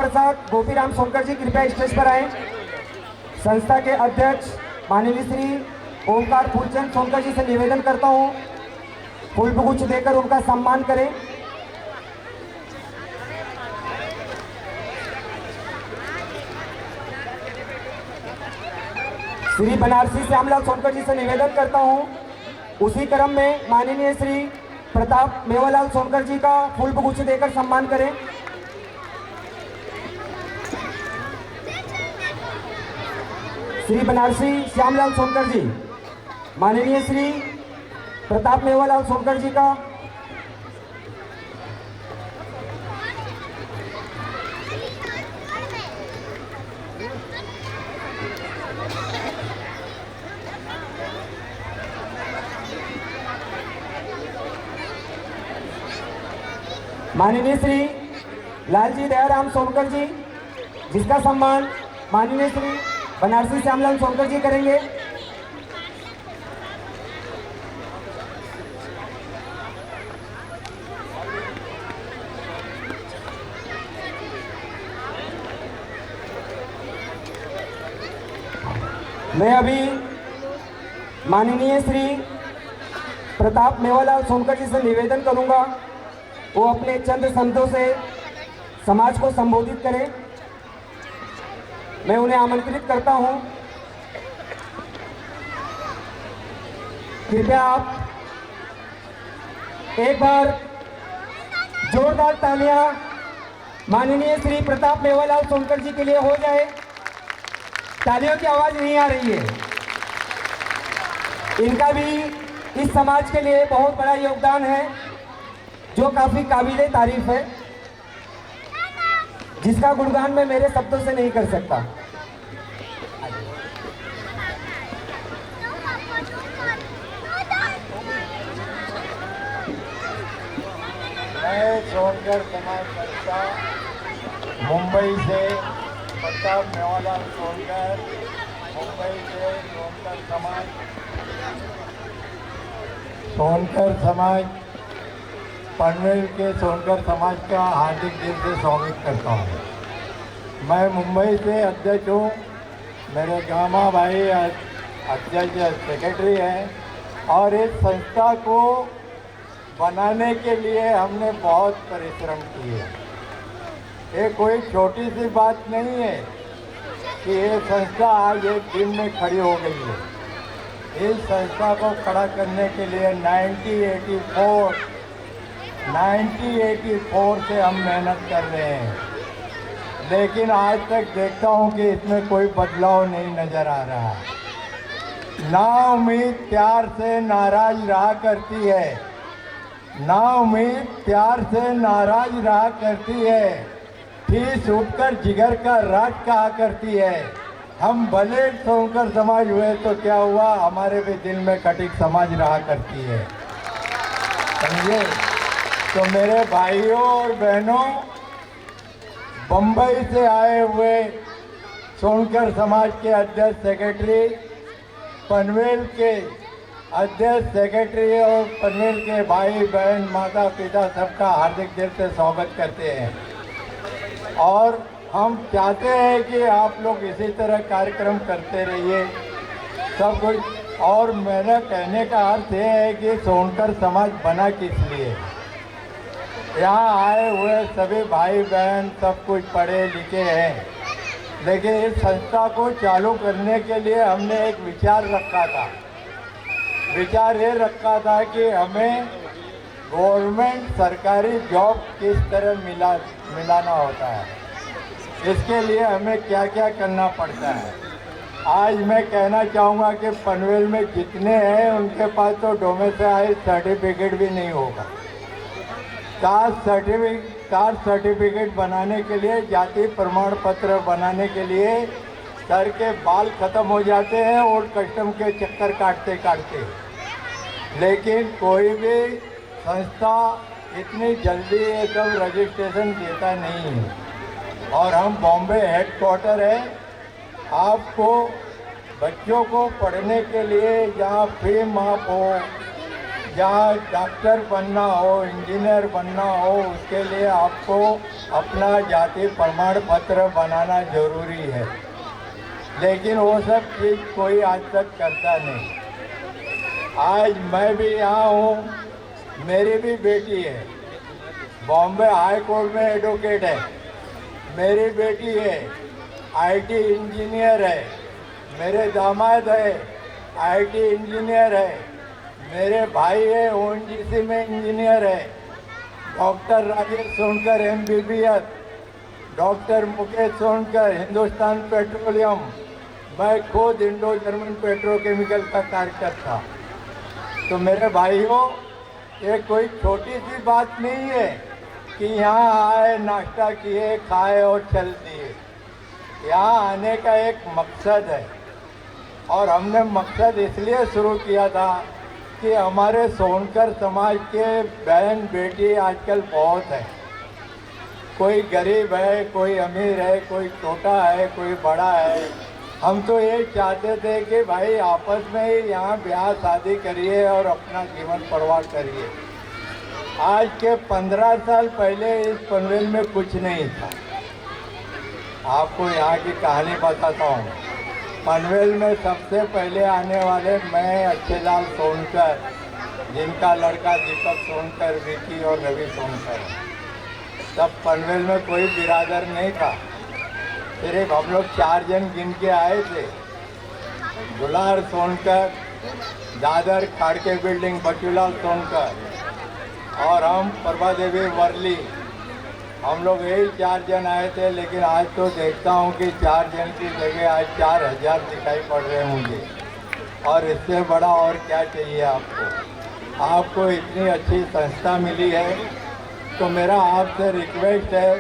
प्रसाद गोपीराम सोनकर जी कृपया स्टेज पर आए। संस्था के अध्यक्ष माननीय श्री ओंकार फूलचंद सोनकर जी से निवेदन करता हूं फूलगुच्छ देकर उनका सम्मान करें। श्री बनारसी श्यामलाल सोनकर जी से निवेदन करता हूं उसी क्रम में माननीय श्री प्रताप मेवालाल सोनकर जी का फूलगुच्छ देकर सम्मान करें। श्री बनारसी श्यामलाल सोनकर जी, माननीय श्री प्रताप मेवालाल सोनकर जी का माननीय श्री लालजी दयाराम सोनकर जी, जिसका सम्मान माननीय श्री बनारसी श्यामलाल सोनकर जी करेंगे। मैं अभी माननीय श्री प्रताप मेवालाल सोनकर जी से निवेदन करूंगा वो अपने चंद शब्दों से समाज को संबोधित करें। मैं उन्हें आमंत्रित करता हूं। कृपया आप एक बार जोरदार तालियां माननीय श्री प्रताप मेवालाल सोनकर जी के लिए हो जाए। तालियों की आवाज नहीं आ रही है। इनका भी इस समाज के लिए बहुत बड़ा योगदान है जो काफी काबिले तारीफ है, जिसका गुणगान मैं मेरे शब्दों से नहीं कर सकता। मैं सोनकर समाज संस्था मुंबई से प्रताप मेवालाल सोनकर, मुंबई से सोनकर समाज पनवेल के सोनकर समाज का हार्दिक दिल से स्वागत करता हूँ। मैं मुंबई से अध्यक्ष हूँ। मेरे गामा भाई अध्यक्ष सेक्रेटरी हैं और इस संस्था को बनाने के लिए हमने बहुत परिश्रम किए। ये कोई छोटी सी बात नहीं है कि ये संस्था आज एक दिन में खड़ी हो गई है। इस संस्था को खड़ा करने के लिए 1984 से हम मेहनत कर रहे हैं, लेकिन आज तक देखता हूँ कि इसमें कोई बदलाव नहीं नज़र आ रहा। नाउम्मीद प्यार से नाराज रहा करती है, नाउम्मीद प्यार से नाराज रहा करती है, ठीस उठकर जिगर का राज कहा करती है। हम भले सोनकर समाज हुए तो क्या हुआ, हमारे भी दिल में कटिक समाज रहा करती है। समझे? तो मेरे भाइयों और बहनों, बम्बई से आए हुए सोनकर समाज के अध्यक्ष सेक्रेटरी, पनवेल के अध्यक्ष सेक्रेटरी और पनवेल के भाई बहन माता पिता सबका हार्दिक दिल से स्वागत करते हैं। और हम चाहते हैं कि आप लोग इसी तरह कार्यक्रम करते रहिए सब कुछ। और मेरा कहने का अर्थ ये है कि सोनकर समाज बना किस लिए। यहाँ आए हुए सभी भाई बहन सब कुछ पढ़े लिखे हैं, लेकिन इस संस्था को चालू करने के लिए हमने एक विचार रखा था। विचार ये रखा था कि हमें गवर्नमेंट सरकारी जॉब किस तरह मिलाना होता है, इसके लिए हमें क्या क्या करना पड़ता है। आज मैं कहना चाहूँगा कि पनवेल में जितने हैं उनके पास तो डोमिसाइल सर्टिफिकेट भी नहीं होगा। कास्ट सर्टिफिकेट बनाने के लिए, जाति प्रमाण पत्र बनाने के लिए सर के बाल खत्म हो जाते हैं और कस्टम के चक्कर काटते काटते। लेकिन कोई भी संस्था इतनी जल्दी ये सब रजिस्ट्रेशन देता नहीं है। और हम बॉम्बे हेडक्वार्टर है। आपको बच्चों को पढ़ने के लिए जहाँ फ्री माफ हो जहाँ डॉक्टर बनना हो, इंजीनियर बनना हो, उसके लिए आपको अपना जाति प्रमाण पत्र बनाना जरूरी है, लेकिन वो सब चीज़ कोई आज तक करता नहीं। आज मैं भी यहाँ हूँ, मेरी भी बेटी है, बॉम्बे हाई कोर्ट में एडवोकेट है, मेरी बेटी है आईटी इंजीनियर है, मेरे दामाद है आईटी इंजीनियर है, मेरे भाई है ओएनजीसी में इंजीनियर है, doctor Rajesh Sonkar MBBS, doctor Mukesh Sonkar Hindustan petroleum, मैं खुद इंडो जर्मन पेट्रोकेमिकल का कार्यकर्ता। तो मेरे भाइयों, ये कोई छोटी सी बात नहीं है कि यहाँ आए, नाश्ता किए, खाए और चल दिए। यहाँ आने का एक मकसद है, और हमने मकसद इसलिए शुरू किया था कि हमारे सोनकर समाज के बहन बेटी आजकल बहुत है। कोई गरीब है, कोई अमीर है, कोई छोटा है, कोई बड़ा है। हम तो ये चाहते थे कि भाई आपस में ही यहाँ ब्याह शादी करिए और अपना जीवन परवाह करिए। आज के 15 साल पहले इस पनवेल में कुछ नहीं था। आपको यहाँ की कहानी बताता हूँ। पनवेल में सबसे पहले आने वाले मैं अच्छेलाल सोनकर, जिनका लड़का दीपक सोनकर, विकी और रवि सोनकर। तब पनवेल में कोई बिरादर नहीं था, सिर्फ हम लोग 4 जन गिन के आए थे। दुलार सोनकर, दादर खाड़के बिल्डिंग बचूलाल सोनकर, और हम प्रभा देवी वर्ली। हम लोग यही 4 जन आए थे, लेकिन आज तो देखता हूँ कि 4 जन की जगह आज 4000 दिखाई पड़ रहे हैं मुझे। और इससे बड़ा और क्या चाहिए आपको? आपको इतनी अच्छी संस्था मिली है, तो मेरा आपसे रिक्वेस्ट है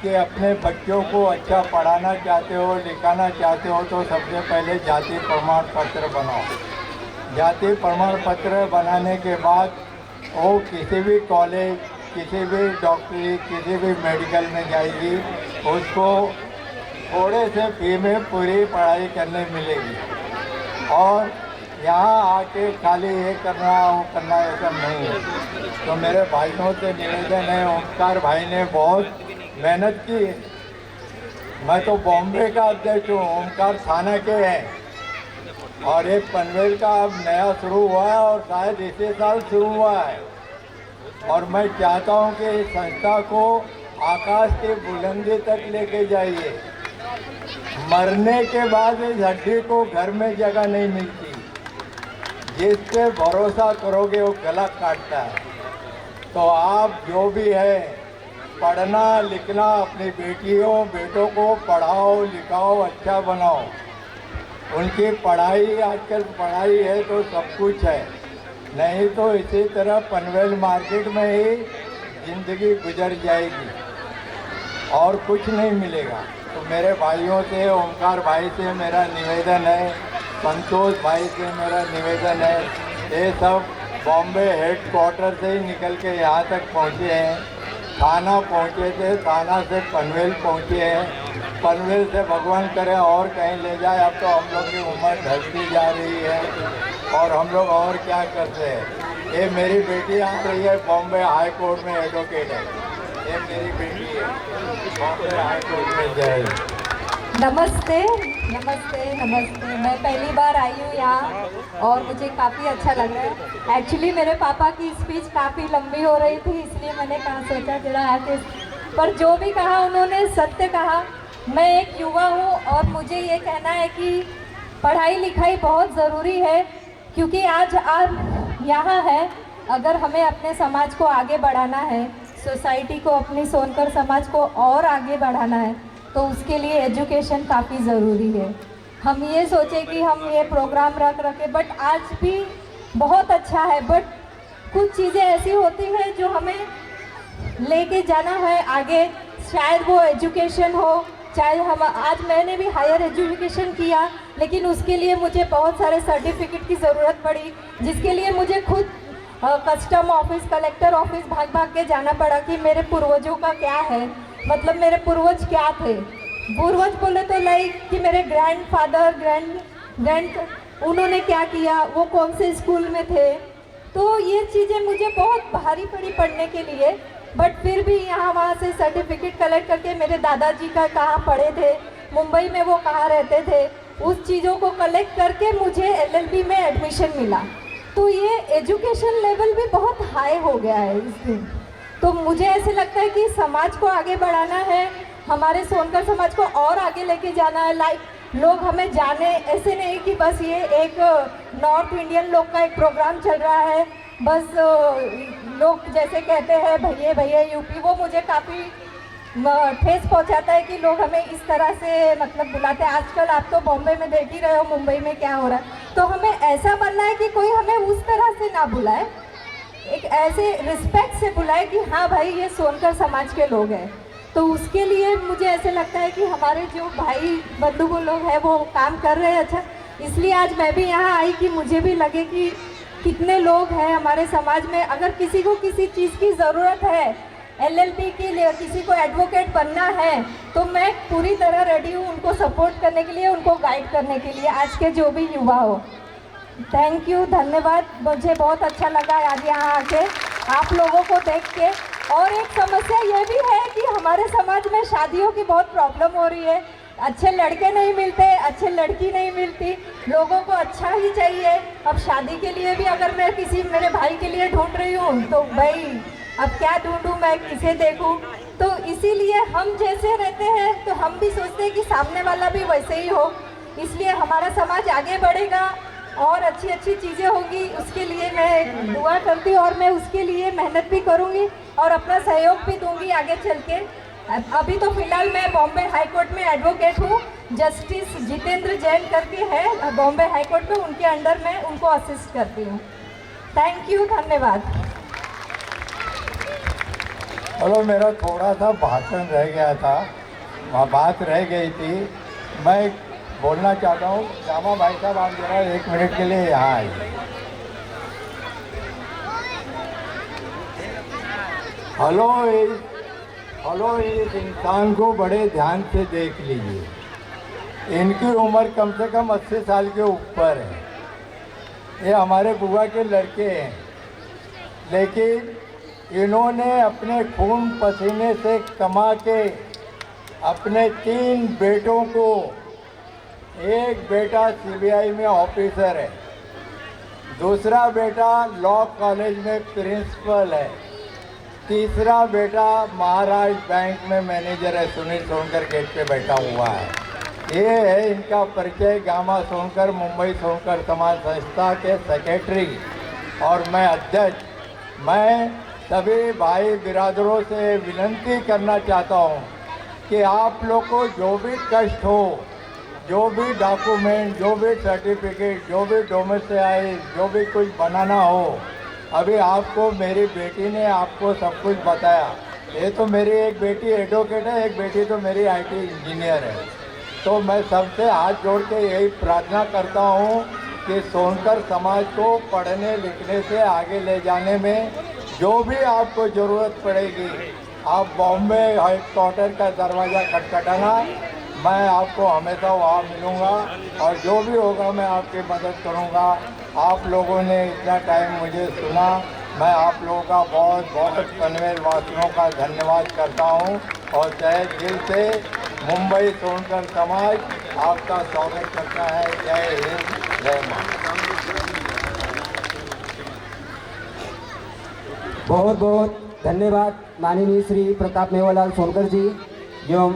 कि अपने बच्चों को अच्छा पढ़ाना चाहते हो, लिखाना चाहते हो, तो सबसे पहले जाति प्रमाण पत्र बनाओ। जाति प्रमाण पत्र बनाने के बाद वो किसी भी कॉलेज, किसी भी डॉक्टरी, किसी भी मेडिकल में जाएगी, उसको थोड़े से फी में पूरी पढ़ाई करने मिलेगी। और यहाँ आके खाली ये करना वो करना ऐसा नहीं है। तो मेरे भाइयों से निवेदन है, ओमकार भाई ने बहुत मेहनत की। मैं तो बॉम्बे का अध्यक्ष हूँ, ओमकार थाना के हैं, और एक पनवेल का अब नया शुरू हुआ है और शायद इसी साल शुरू हुआ है। और मैं चाहता हूँ कि इस संस्था को आकाश की बुलंदी तक लेके जाइए। मरने के बाद इस हड्डी को घर में जगह नहीं मिलती। जिस पे भरोसा करोगे वो गला काटता है। तो आप जो भी है, पढ़ना लिखना, अपनी बेटियों बेटों को पढ़ाओ लिखाओ, अच्छा बनाओ। उनकी पढ़ाई, आजकल पढ़ाई है तो सब कुछ है, नहीं तो इसी तरह पनवेल मार्केट में ही ज़िंदगी गुजर जाएगी और कुछ नहीं मिलेगा। तो मेरे भाइयों से, ओमकार भाई से मेरा निवेदन है, संतोष भाई से मेरा निवेदन है, ये सब बॉम्बे हेडक्वार्टर से ही निकल के यहाँ तक पहुँचे हैं। थाना पहुँचे थे, थाना से पनवेल पहुँचे हैं, पनवेल से भगवान करे और कहीं ले जाए। अब तो हम लोग की उम्र ढलती जा रही है और हम लोग और क्या करते हैं। ये मेरी बेटी आ रही है, बॉम्बे हाई कोर्ट में एडवोकेट है। ये मेरी बेटी है, बॉम्बे हाई कोर्ट में जज। नमस्ते नमस्ते नमस्ते। मैं पहली बार आई हूँ यहाँ और मुझे काफ़ी अच्छा लग रहा है। एक्चुअली मेरे पापा की स्पीच काफ़ी लंबी हो रही थी, इसलिए मैंने कहा सोचा जरा आके, पर जो भी कहा उन्होंने सत्य कहा। मैं एक युवा हूँ और मुझे ये कहना है कि पढ़ाई लिखाई बहुत ज़रूरी है, क्योंकि आज यहाँ है, अगर हमें अपने समाज को आगे बढ़ाना है, सोसाइटी को, अपनी सोनकर समाज को और आगे बढ़ाना है, तो उसके लिए एजुकेशन काफ़ी ज़रूरी है। हम ये सोचे कि हम ये प्रोग्राम रखे, बट आज भी बहुत अच्छा है, बट कुछ चीज़ें ऐसी होती हैं जो हमें लेके जाना है आगे। शायद वो एजुकेशन हो, चाहे हम, आज मैंने भी हायर एजुकेशन किया, लेकिन उसके लिए मुझे बहुत सारे सर्टिफिकेट की ज़रूरत पड़ी, जिसके लिए मुझे खुद कस्टम ऑफिस, कलेक्टर ऑफिस भाग भाग के जाना पड़ा कि मेरे पूर्वजों का क्या है, मतलब मेरे पूर्वज क्या थे। पूर्वज बोले तो लाइक कि मेरे ग्रैंड उन्होंने क्या किया, वो कौन से स्कूल में थे। तो ये चीज़ें मुझे बहुत भारी पड़ी पढ़ने के लिए, बट फिर भी यहाँ वहाँ से सर्टिफिकेट कलेक्ट करके, मेरे दादाजी का कहाँ पढ़े थे, मुंबई में वो कहाँ रहते थे, उस चीज़ों को कलेक्ट करके मुझे LLB में एडमिशन मिला। तो ये एजुकेशन लेवल भी बहुत हाई हो गया है इस दिन। तो मुझे ऐसे लगता है कि समाज को आगे बढ़ाना है, हमारे सोनकर समाज को और आगे लेके जाना है। लाइक लोग हमें जाने, ऐसे नहीं कि बस ये एक नॉर्थ इंडियन लोग का एक प्रोग्राम चल रहा है, बस लोग जैसे कहते हैं भैया भैया यूपी, वो मुझे काफ़ी ठेस पहुंचाता है कि लोग हमें इस तरह से मतलब बुलाते हैं। आजकल आप तो बॉम्बे में देख ही रहे हो मुंबई में क्या हो रहा है। तो हमें ऐसा बनना है कि कोई हमें उस तरह से ना बुलाए, एक ऐसे रिस्पेक्ट से बुलाए कि हाँ भाई ये सोनकर समाज के लोग हैं। तो उसके लिए मुझे ऐसे लगता है कि हमारे जो भाई बंधु लोग हैं वो काम कर रहे हैं अच्छा। इसलिए आज मैं भी यहाँ आई कि मुझे भी लगे कि कितने लोग हैं हमारे समाज में, अगर किसी को किसी चीज़ की ज़रूरत है, LLB के लिए किसी को एडवोकेट बनना है, तो मैं पूरी तरह रेडी हूँ उनको सपोर्ट करने के लिए, उनको गाइड करने के लिए, आज के जो भी युवा हो। थैंक यू, धन्यवाद। मुझे बहुत अच्छा लगा आज यहाँ आके आप लोगों को देख के। और एक समस्या ये भी है कि हमारे समाज में शादियों की बहुत प्रॉब्लम हो रही है, अच्छे लड़के नहीं मिलते, अच्छे लड़की नहीं मिलती, लोगों को अच्छा ही चाहिए। अब शादी के लिए भी अगर मैं किसी मेरे भाई के लिए ढूंढ रही हूँ तो भाई अब क्या ढूंढूं, मैं किसे देखूं। तो इसीलिए हम जैसे रहते हैं तो हम भी सोचते हैं कि सामने वाला भी वैसे ही हो, इसलिए हमारा समाज आगे बढ़ेगा और अच्छी अच्छी चीज़ें होंगी। उसके लिए मैं दुआ करती हूँ और मैं उसके लिए मेहनत भी करूँगी और अपना सहयोग भी दूँगी आगे चल के। अभी तो फिलहाल मैं बॉम्बे हाई कोर्ट में एडवोकेट हूँ, जस्टिस जितेंद्र जैन करके है बॉम्बे हाई कोर्ट में, उनके अंडर में उनको असिस्ट करती हूँ। थैंक यू, धन्यवाद। चलो, मेरा थोड़ा सा भाषण रह गया था, वहाँ बात रह गई थी, मैं बोलना चाहता हूँ। श्यामा भाई साहब, आप जरा 1 मिनट के लिए यहाँ आइए। हेलो, इस इंसान को बड़े ध्यान से देख लीजिए। इनकी उम्र कम से कम 80 साल के ऊपर है। ये हमारे बुआ के लड़के हैं, लेकिन इन्होंने अपने खून पसीने से कमा के अपने 3 बेटों को, एक बेटा CBI में ऑफिसर है, दूसरा बेटा लॉ कॉलेज में प्रिंसिपल है, तीसरा बेटा महाराष्ट्र बैंक में मैनेजर है। सुनील सोनकर गेट पे बैठा हुआ है। ये है इनका परिचय। गामा सोनकर मुंबई सोनकर समाज संस्था के सेक्रेटरी और मैं अध्यक्ष। मैं सभी भाई बिरादरों से विनती करना चाहता हूँ कि आप लोग को जो भी कष्ट हो, जो भी डॉक्यूमेंट, जो भी सर्टिफिकेट, जो भी डोमिसाइल, जो भी कुछ बनाना हो, अभी आपको मेरी बेटी ने आपको सब कुछ बताया। ये तो मेरी एक बेटी एडवोकेट है, एक बेटी तो मेरी IT इंजीनियर है। तो मैं सबसे हाथ जोड़ के यही प्रार्थना करता हूँ कि सोनकर समाज को पढ़ने लिखने से आगे ले जाने में जो भी आपको ज़रूरत पड़ेगी, आप बॉम्बे हेडक्वार्टर का दरवाज़ा खटखटाना, मैं आपको हमेशा वहाँ मिलूँगा और जो भी होगा मैं आपकी मदद करूँगा। आप लोगों ने इतना टाइम मुझे सुना, मैं आप लोगों का बहुत बहुत पनवेल वासियों का धन्यवाद करता हूँ और तहे दिल से मुंबई सोनकर समाज आपका स्वागत करता है। जय हिंद, जय मां। बहुत बहुत धन्यवाद माननीय श्री प्रताप मेवालाल सोनकर जी एवं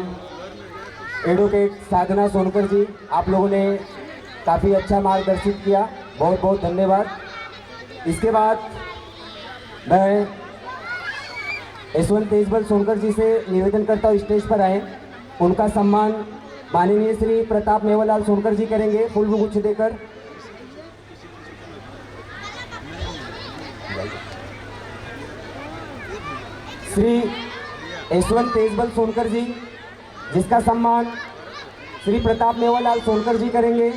एडवोकेट साधना सोनकर जी, आप लोगों ने काफ़ी अच्छा मार्गदर्शित किया, बहुत बहुत धन्यवाद। इसके बाद मैं यशवंत तेजबल सोनकर जी से निवेदन करता हूँ स्टेज पर आए, उनका सम्मान माननीय श्री प्रताप मेवालाल सोनकर जी करेंगे फूलगुच्छ देकर। श्री यशवंत तेजबल सोनकर जी, जिसका सम्मान श्री प्रताप मेवालाल सोनकर जी करेंगे।